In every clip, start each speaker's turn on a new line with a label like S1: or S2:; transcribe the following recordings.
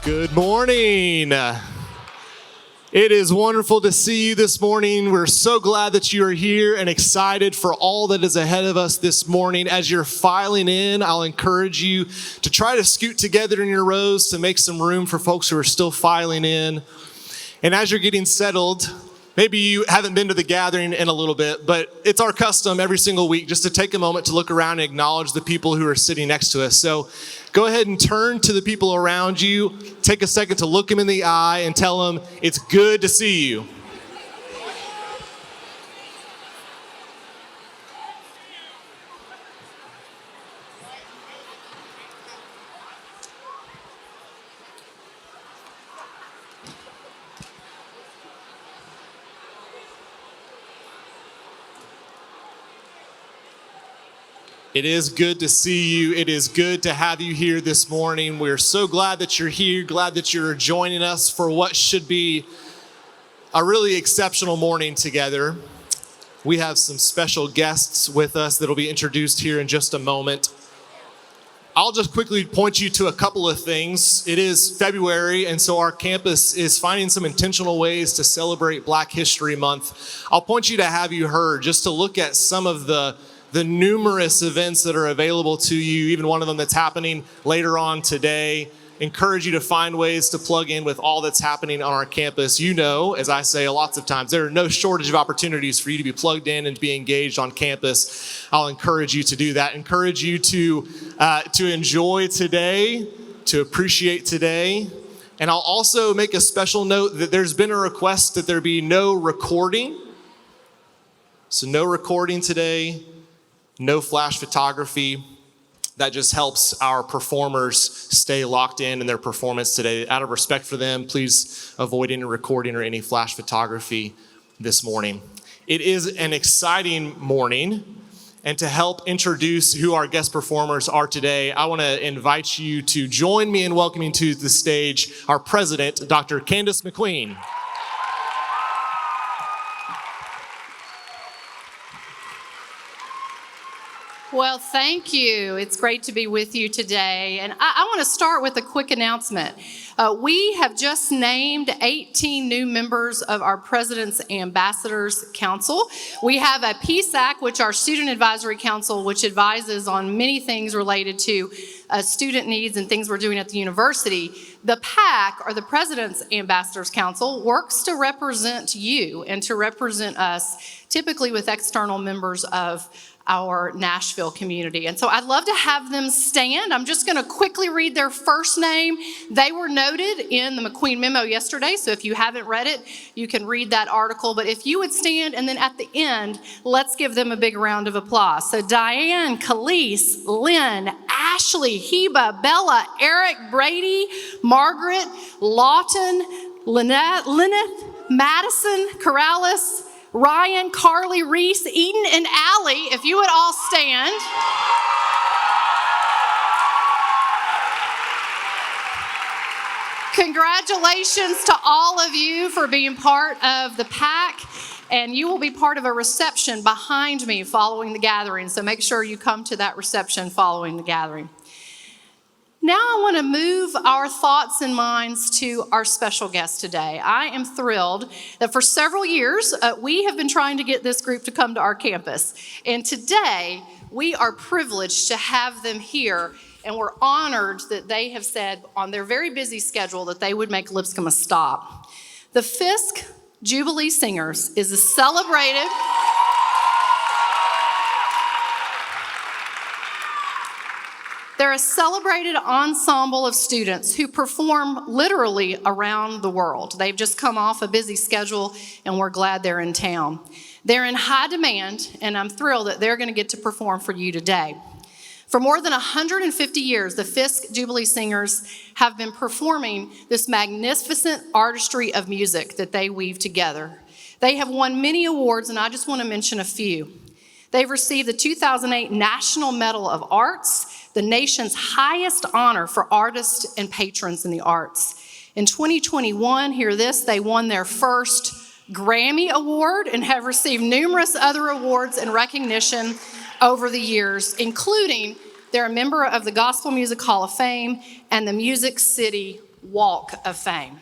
S1: Good morning. It is wonderful to see you this morning. We're so glad that you are here and excited for all that is ahead of us this morning. As you're filing in, I'll encourage you to try to scoot together in your rows to make some room for folks who are still filing in. And as you're getting settled, maybe you haven't been to the gathering in a little bit, but it's our custom every single week just to take a moment to look around and acknowledge the people who are sitting next to us. So go ahead and turn to the people around you. Take a second to look them in the eye and tell them it's good to see you. It is good to see you. It is good to have you here this morning. We're so glad that you're here, glad that you're joining us for what should be a really exceptional morning together. We have some special guests with us that will be introduced here in just a moment. I'll just quickly point you to a couple of things. It is February, and so our campus is finding some intentional ways to celebrate Black History Month. I'll point you to Have You Heard, just to look at some of the numerous events that are available to you, even one of them that's happening later on today. Encourage you to find ways to plug in with all that's happening on our campus. You know, as I say lots of times, there are no shortage of opportunities for you to be plugged in and be engaged on campus. I'll encourage you to do that. Encourage you to enjoy today, to appreciate today. And I'll also make a special note that there's been a request that there be no recording. So no recording today. No flash photography. That just helps our performers stay locked in their performance today. Out of respect for them, please avoid any recording or any flash photography this morning. It is an exciting morning, and to help introduce who our guest performers are today, I want to invite you to join me in welcoming to the stage our president, Dr. Candace McQueen.
S2: Well, thank you. It's great to be with you today. And I want to start with a quick announcement. We have just named 18 new members of our President's Ambassadors Council. We have a PSAC, which our Student Advisory Council, which advises on many things related to student needs and things we're doing at the university. The PAC, or the President's Ambassadors Council, works to represent you and to represent us, typically with external members of our Nashville community. And so I'd love to have them stand. I'm just going to quickly read their first name. They were noted in the McQueen memo yesterday, so if you haven't read it, you can read that article. But if you would stand, and then at the end, let's give them a big round of applause. So Diane, Khalees, Lynn, Ashley, Heba, Bella, Eric, Brady, Margaret, Lawton, Lyneth, Madison, Corrales, Ryan, Carly, Reese, Eden, and Allie, if you would all stand. Congratulations to all of you for being part of the PAC, and you will be part of a reception behind me following the gathering, so make sure you come to that reception following the gathering. Now I want to move our thoughts and minds to our special guest today. I am thrilled that for several years, we have been trying to get this group to come to our campus. And today, we are privileged to have them here, and we're honored that they have said on their very busy schedule that they would make Lipscomb a stop. The Fisk Jubilee Singers is a celebrated... They're a celebrated ensemble of students who perform literally around the world. They've just come off a busy schedule, and we're glad they're in town. They're in high demand, and I'm thrilled that they're going to get to perform for you today. For more than 150 years, the Fisk Jubilee Singers have been performing this magnificent artistry of music that they weave together. They have won many awards, and I just want to mention a few. They've received the 2008 National Medal of Arts, the nation's highest honor for artists and patrons in the arts. In 2021, hear this, they won their first Grammy Award and have received numerous other awards and recognition over the years, including they're a member of the Gospel Music Hall of Fame and the Music City Walk of Fame.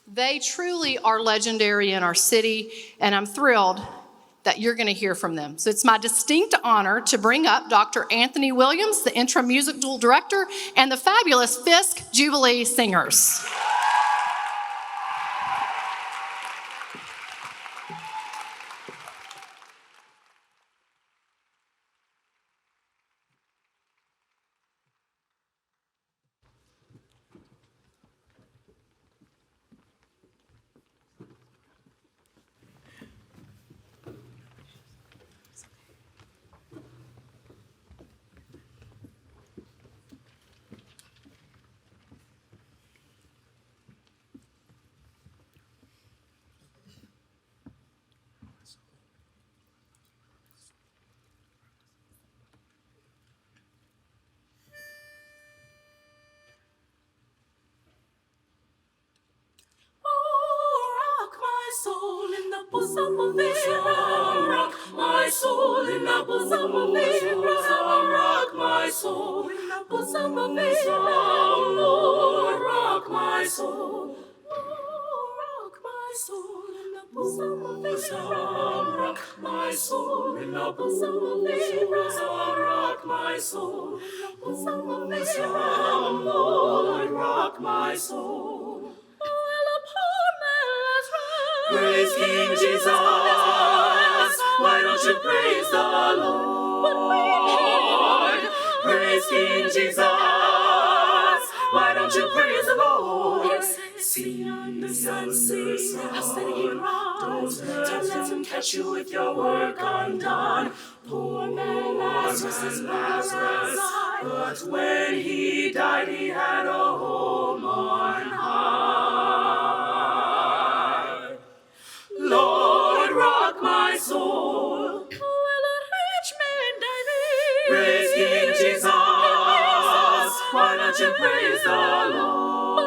S2: They truly are legendary in our city, and I'm thrilled that you're going to hear from them. So it's my distinct honor to bring up Dr. Anthony Williams, the interim musical director, and the fabulous Fisk Jubilee Singers.
S3: Soul in the bosom of Abraham, rock my soul in the bosom of Abraham, rock my soul in the bosom of Abraham, Lord, rock my soul. Rock my soul in the bosom of Abraham, rock my soul in the bosom of Abraham, rock my soul in the bosom of Abraham, Lord, rock my soul. Praise King Jesus. Why don't you praise the Lord? Praise King Jesus. Why don't you praise the Lord? See on the sun, see how steady he rides. Don't let him catch you with your work undone. Poor man Lazarus is Lazarus, but when he died, he had a home on high. Lord, rock my soul. Will a rich man die? Praise King Jesus. Why don't you praise the Lord?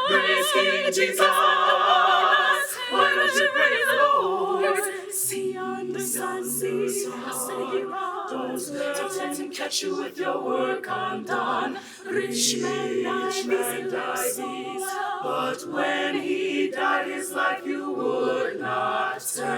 S3: Praise King Jesus. Why don't you praise the Lord? See on the sun, see how steady he rides. Don't let him catch you with your work undone. Rich man dies, but when he died, his life you would not tell.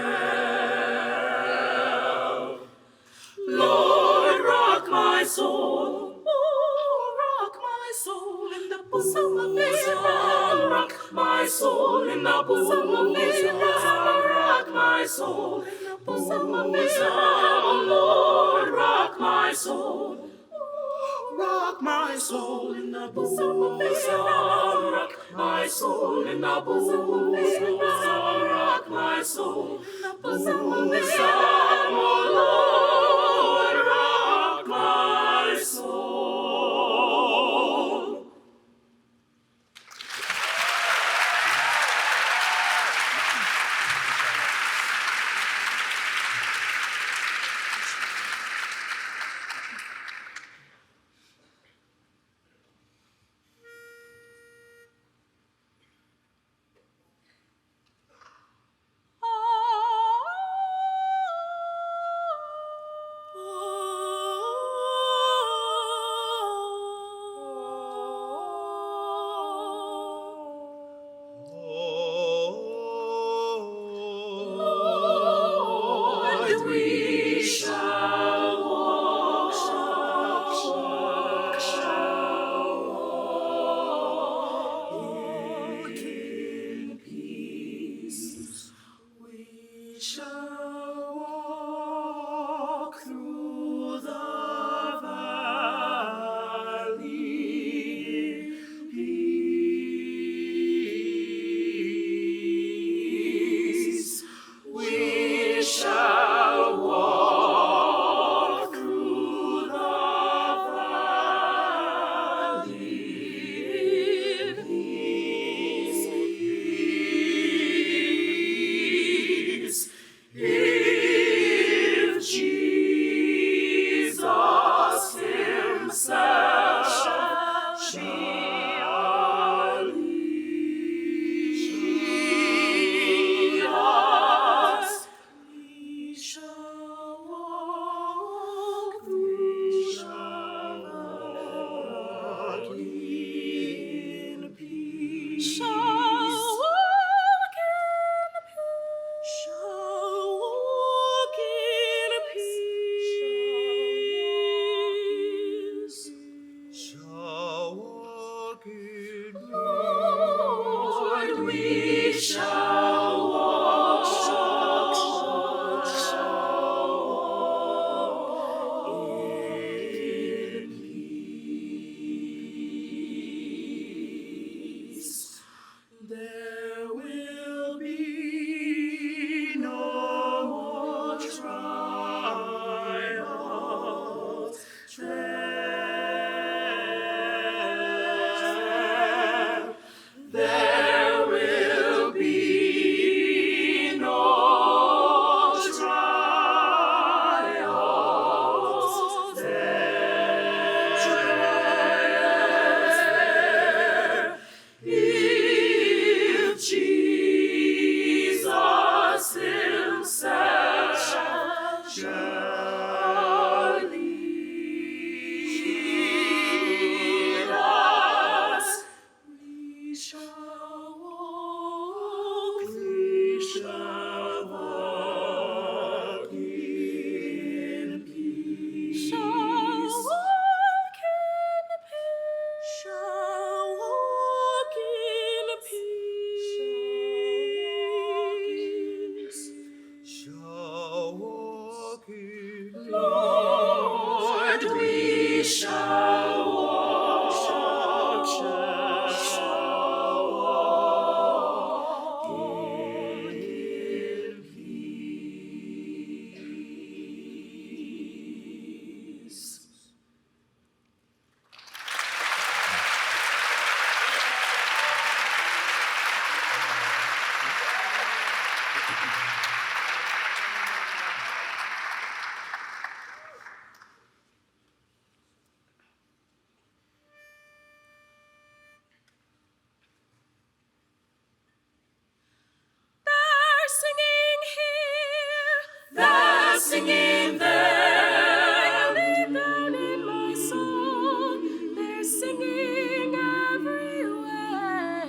S3: Lord, rock my soul. Oh, rock my soul in the bosom of Abraham. Rock my soul in the bosom of Abraham. Rock my soul in the bosom of Abraham. Lord, rock my soul. Rock my soul in the bosom of Abraham. Rock my soul in the bosom of Abraham. Rock my soul in the bosom of Abraham. Oh Lord, rock my soul. and we shall walk, shall walk in peace. They're singing here, they're singing there, deep down in my soul, they're singing everywhere.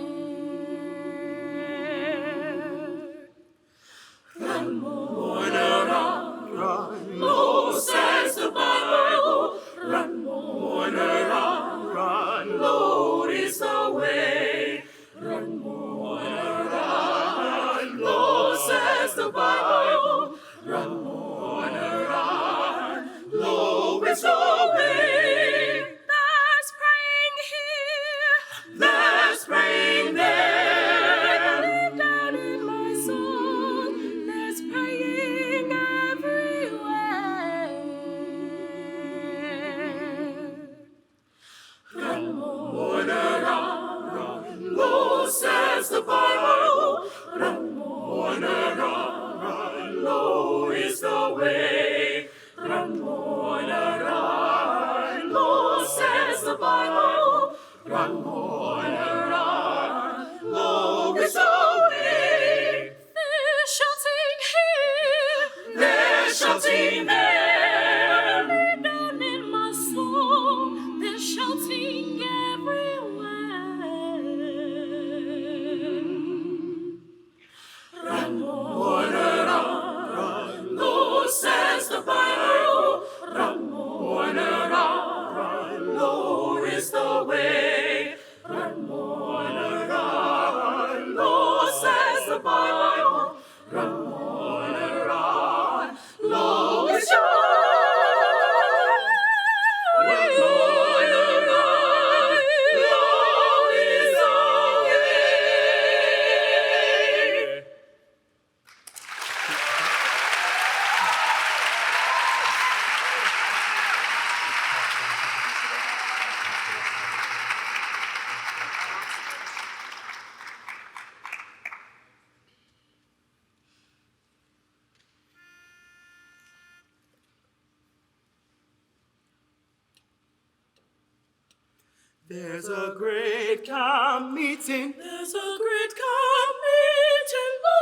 S3: Run, mourner, run, Lord, says the Bible. Run, mourner, run, Lord is the way. Run, mourner, run, Lord says the Bible. Run, mourner, run, Lord is the way. There's praying here, there's praying there, deep down in my soul, there's praying everywhere. Run, mourner, run, Lord says the Bible. Run, mourner, run, Lord is the way. Run, mourner, run, Lord says the Bible. Run, mourner, run, Lord is the way. They're shouting here, they're shouting there, deep down in my soul, they're shouting everywhere. Run, mourner, run, Lord says the Bible. Run, mourner, run, Lord is the way. Run, mourner, run, Lord says the Bible. Run, mourner, run, Lord is your way. Run, mourner, run, Lord is the way. There's a great camp meeting. There's a great camp meeting, Lord.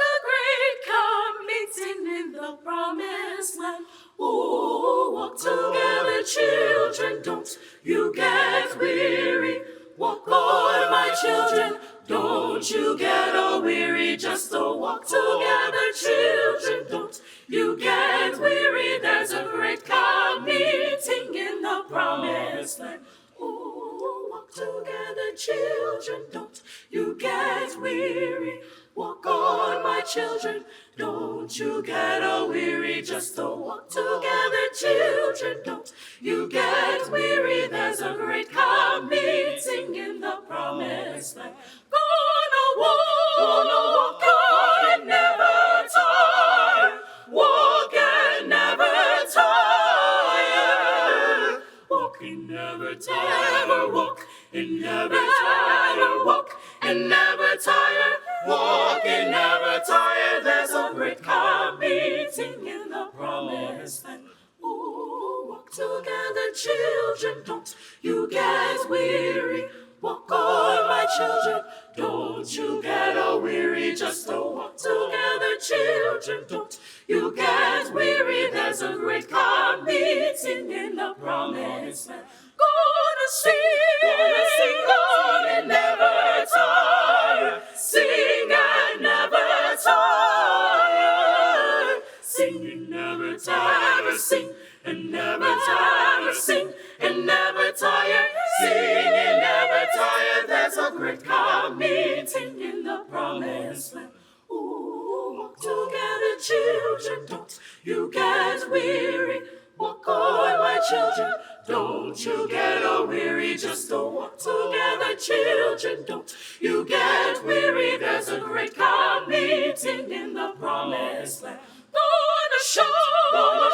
S3: A great camp meeting in the promised land. Oh, walk together, children. Don't you get weary. Walk on, my children. Don't you get weary. Just to walk together, children. Don't you get weary. There's a great camp meeting in the promised land. Oh, walk together, children. Don't you get weary. Walk on, my children. Don't you get weary. Just to walk together, children. Don't you get weary. There's a great camp meeting in the promised land. Gonna walk on and never tire. Walk and never tire. Walk and never tire. Walk and never tire. Walk and never tire. Walk and never tire. There's a great camp meeting in the promised land. Oh, walk together, children. Don't you get weary. Walk on, my children. Don't you get weary. Just to walk together, children. Don't you get weary. There's a great camp meeting in the promised land. Gonna sing on and never tire. Sing and never tire. Sing and never tire. Sing and never tire. Sing and never tire. Sing and never tire. There's a great camp meeting in the promised land. Ooh, walk together, children, don't you get weary. Walk on, my children, don't you get weary. Just don't walk together, children, don't you get weary. There's a great camp meeting in the promised land. Gonna shout on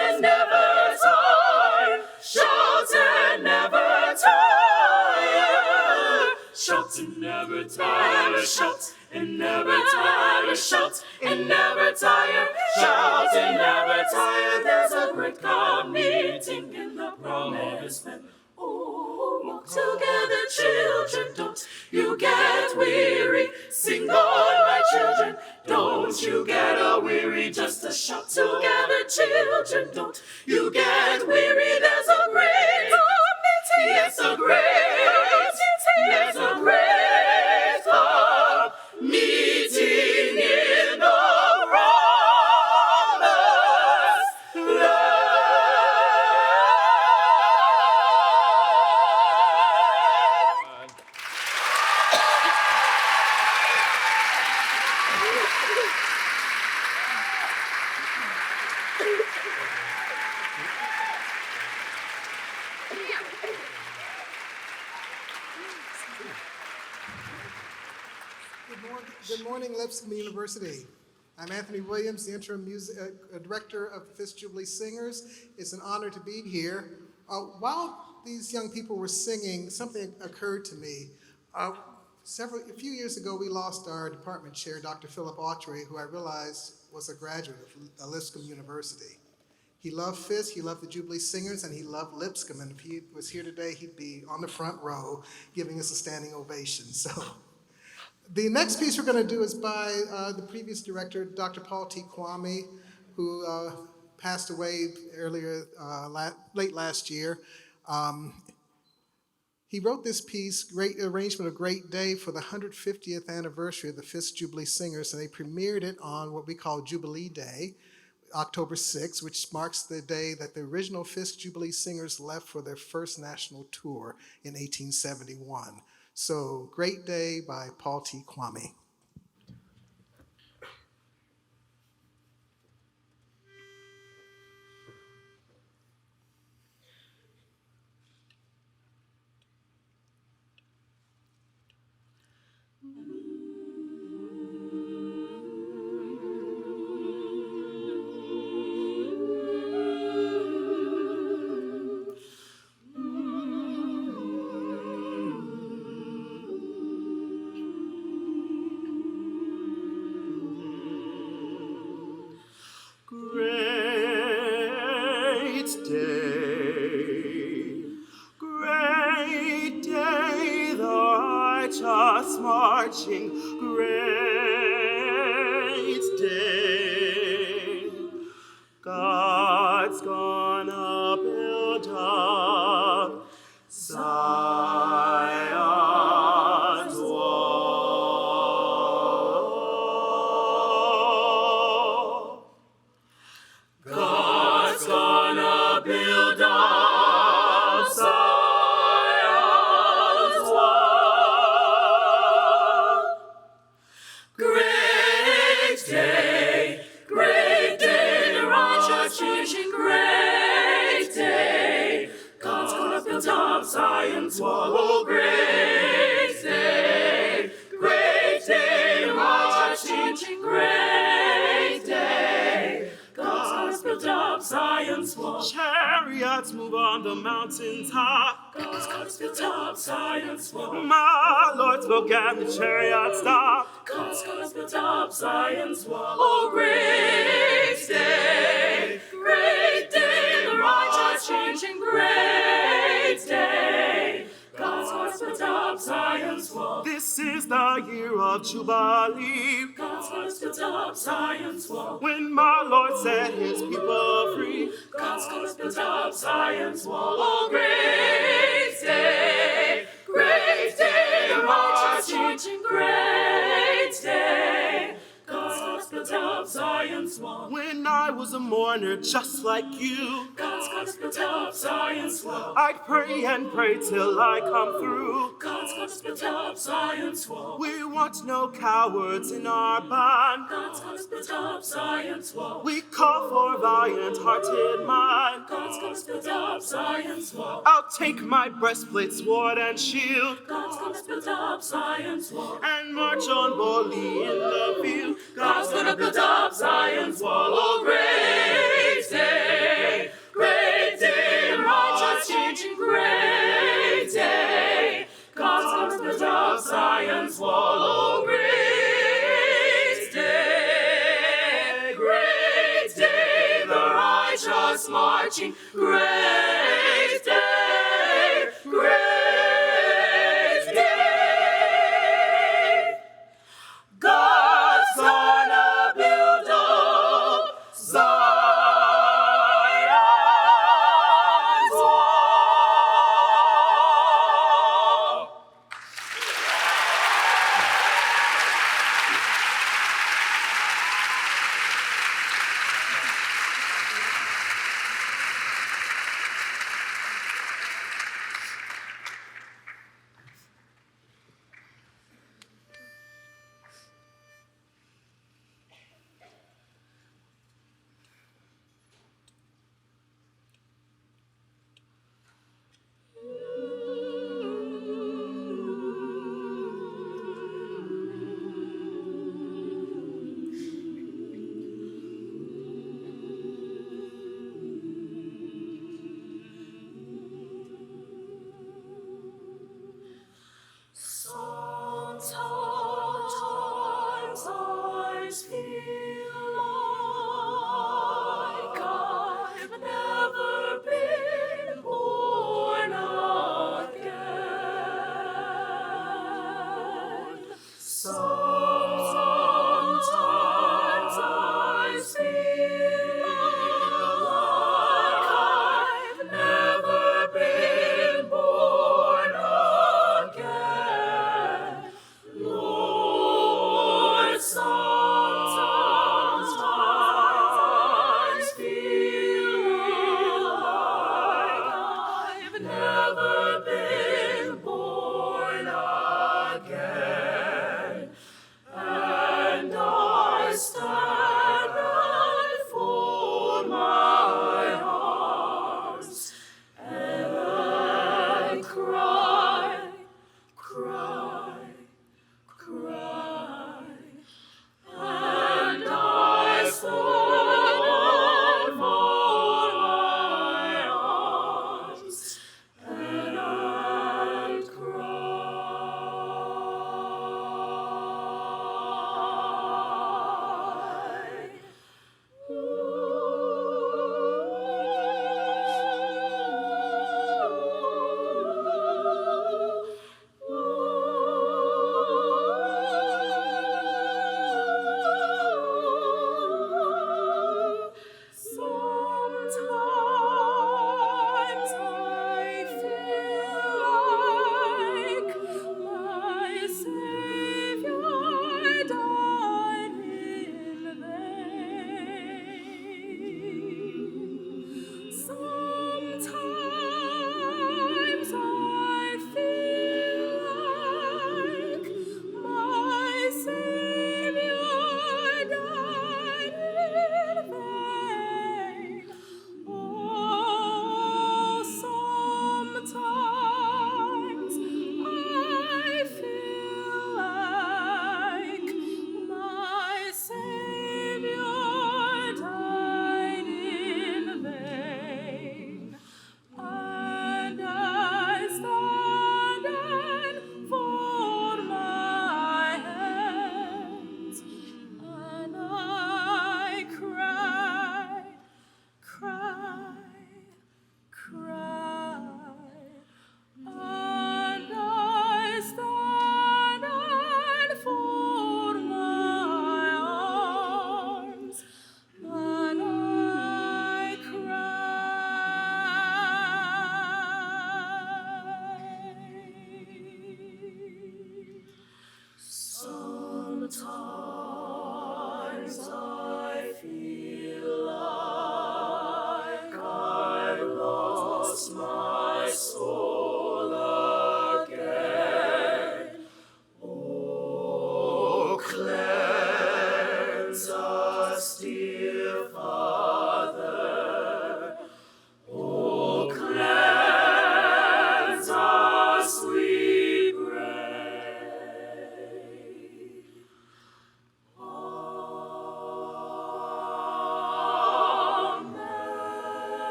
S3: and never tire. Shout and never tire. Shout and never tire. Shout and never tire. Shout and never tire. Shout and never tire. There's a great camp meeting in the promised land. Oh, walk together, children, don't you get weary. Sing on, my children, don't you get weary. Just a shout together, children, don't you get weary. There's a great meeting. Yes, a great meeting. There's a great meeting in the promised land.
S4: Good morning, Lipscomb University. I'm Anthony Williams, the interim director of the Fisk Jubilee Singers. It's an honor to be here. While these young people were singing, something occurred to me. A few years ago, we lost our department chair, Dr. Philip Autry, who I realized was a graduate of Lipscomb University. He loved Fisk, he loved the Jubilee Singers, and he loved Lipscomb. And if he was here today, he'd be on the front row giving us a standing ovation. So. The next piece we're going to do is by the previous director, Dr. Paul T. Kwame, who passed away late last year. He wrote this piece, Great Arrangement of Great Day, for the 150th anniversary of the Fisk Jubilee Singers, and they premiered it on what we call Jubilee Day, October 6th, which marks the day that the original Fisk Jubilee Singers left for their first national tour in 1871. So, Great Day by Paul T. Kwame.
S3: Marching, great day. God's gonna build up Zion's wall. God's gonna build up Zion's wall. Great day, the righteous changing, great day. God's gonna build up Zion's wall. Oh, great day, the righteous changing, great day. God's gonna build up Zion's wall. Chariots move on the mountaintop. God's gonna build up Zion's wall. My Lord spoke and the chariot stopped. God's gonna build up Zion's wall. Oh, great day, the righteous changing, great day. God's gonna build up Zion's wall. This is the year of Jubilee. God's gonna build up Zion's wall. When my Lord set his people free. God's gonna build up Zion's wall. Oh, great day, the righteous changing, great day. God's gonna build up Zion's wall. When I was a mourner just like you. God's gonna split up Zion's wall.
S5: I'd pray and pray till I come through.
S3: God's gonna split up Zion's wall.
S5: We want no cowards in our band.
S3: God's gonna split up Zion's wall.
S5: We call for valiant-hearted mind.
S3: God's gonna split up Zion's wall.
S5: I'll take my breastplate, sword, and shield,
S3: God's gonna split up Zion's wall.
S5: and march on boldly in the field.
S3: God's gonna build up Zion's wall. Oh, great day, the righteous changing, great day. God's gonna build up Zion's wall. Oh, great day, the righteous marching, great day, great day. God's gonna build up Zion's wall.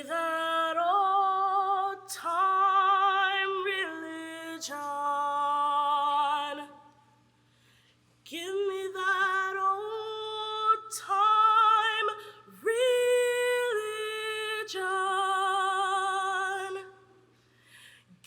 S3: me that old time religion. Give me that old time religion.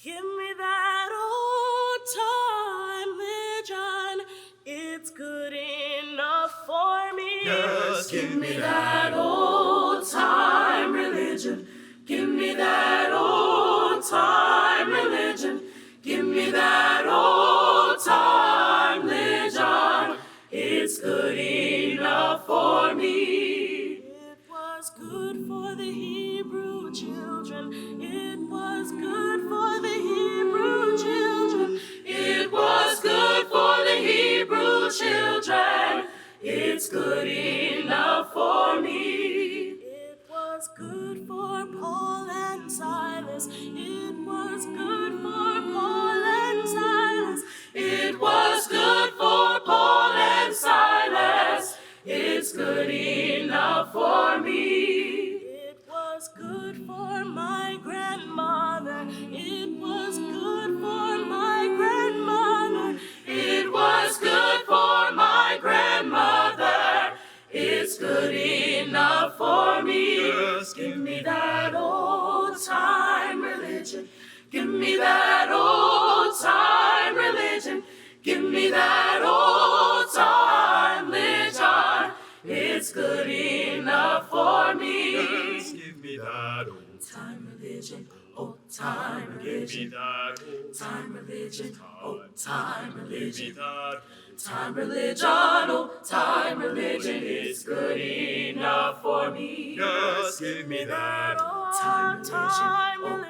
S3: Give me that old time religion. It's good enough for me.
S5: Yes,
S3: give me that old time religion. Give me that old time religion. Give me that old time religion. It's good enough for me. It was good for the Hebrew children. It was good for the Hebrew children. It was good for the Hebrew children. It's good enough for me. It was good for Paul and Silas. It was good for Paul and Silas. It was good for Paul and Silas. It's good enough for me. It was good for my grandmother. It was good for my grandmother. It was good for my grandmother. It's good enough for me.
S5: Yes,
S3: give me that old time religion. Give me that old time religion. Give me that old time religion. It's good enough for me.
S5: yes, give me that old
S3: Time religion, old time
S5: Give me
S3: religion,
S5: that old
S3: time religion, old time
S5: Give me
S3: religion,
S5: that
S3: time religion, old time religion. It's good enough for me.
S5: Yes, give me that old
S3: Time religion,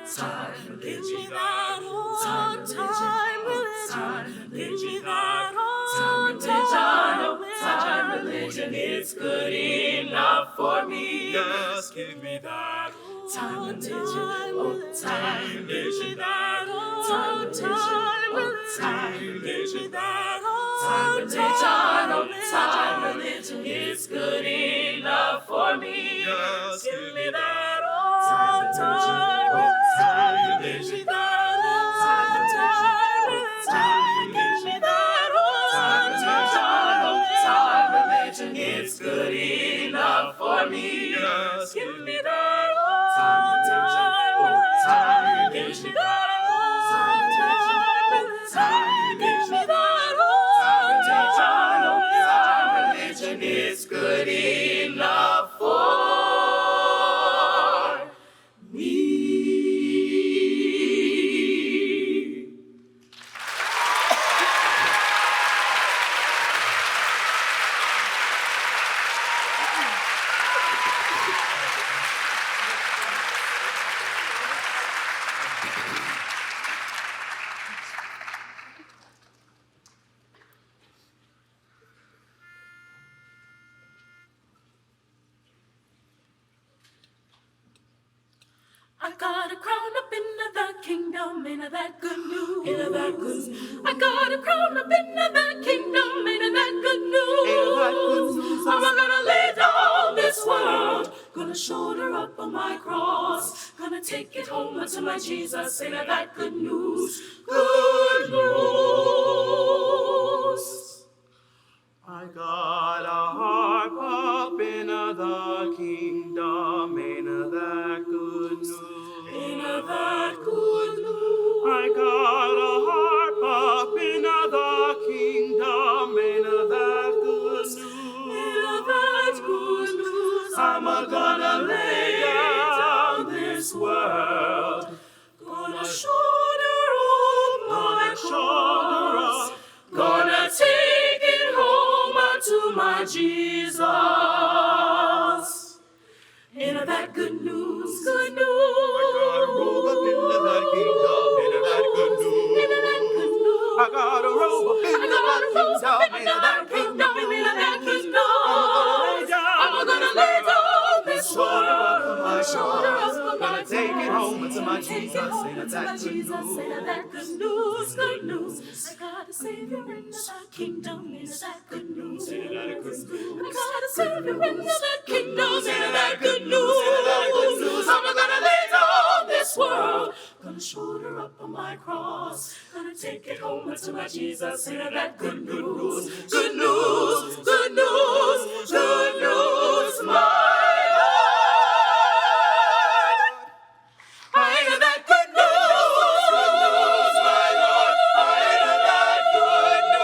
S3: give me that old time religion. Give me that old time religion. It's good enough for me.
S5: Yes, give me that
S3: Time religion, old time religion. Give me that old time religion. Give me that old time religion. It's good enough for me.
S5: Yes,
S3: Give me that old time religion. Give me that old time religion. Give me that old time religion. It's good enough for me.
S5: Yes,
S3: Give me that old time religion. Give me that old time religion. Give me that old time religion. It's good enough for me. I got a crown up in the kingdom, ain't that good news? Ain't that good news? I got a crown up in the kingdom, ain't that good news?
S5: Ain't that good news?
S3: I'm gonna lay down this world, gonna shoulder up on my cross, gonna take it home to my Jesus, ain't that good news? Good news.
S5: I got a harp up in the kingdom, ain't that good news?
S3: Ain't that good news?
S5: I got a harp up in the kingdom, ain't that good news?
S3: Ain't that good news?
S5: I'm gonna lay down this world,
S3: Gonna shoulder up my cross, gonna take it home to my Jesus. Ain't that good news? Good news.
S5: I got a robe up in the kingdom, ain't that good news?
S3: Ain't that good news? I'm gonna lay down this world, shoulder up my
S5: Gonna take it home to my
S3: Take
S5: Jesus,
S3: it home
S5: ain't
S3: to
S5: that
S3: my
S5: good
S3: Jesus,
S5: news?
S3: ain't that good news? Good news. I got a Savior in the kingdom, ain't that good news? Ain't that good news? I got a Savior in the kingdom, ain't that good news? I'm gonna my cross. Gonna take it home to my Jesus, and that good news, good news, good news, good news, my Lord. I hear that good news, my Lord. I hear that good news.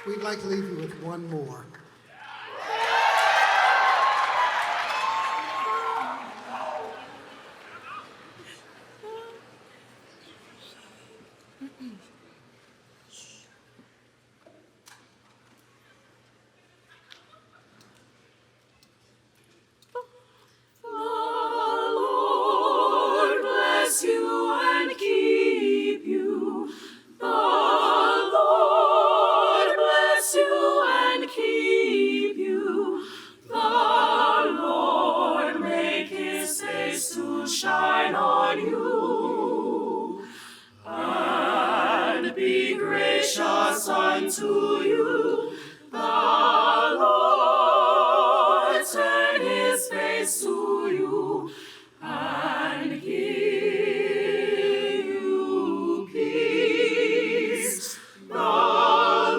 S4: We'd like to leave you with one more.
S3: Lord bless you and keep you. The Lord bless you and keep you. The Lord make his face to shine on you and be gracious unto you. The Lord turn his face to you and give you peace. The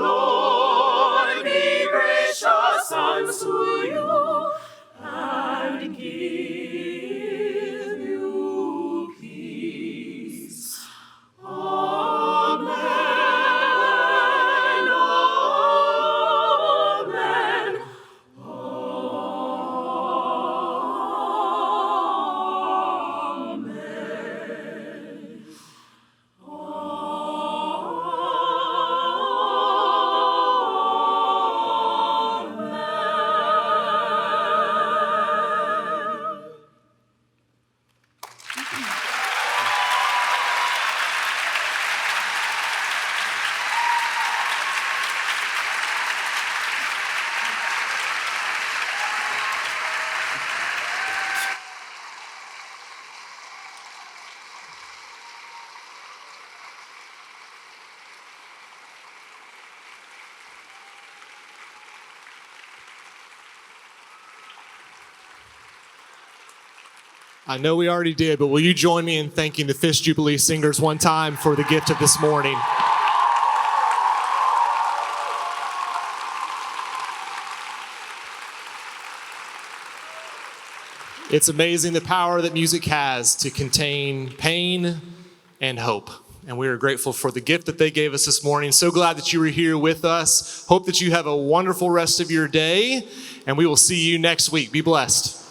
S3: Lord be gracious unto you and give you peace. Amen. Amen.
S1: I know we already did, but will you join me in thanking the Fish Jubilee Singers one time for the gift of this morning? It's amazing the power that music has to contain pain and hope. And we are grateful for the gift that they gave us this morning. So glad that you were here with us. Hope that you have a wonderful rest of your day, and we will see you next week. Be blessed.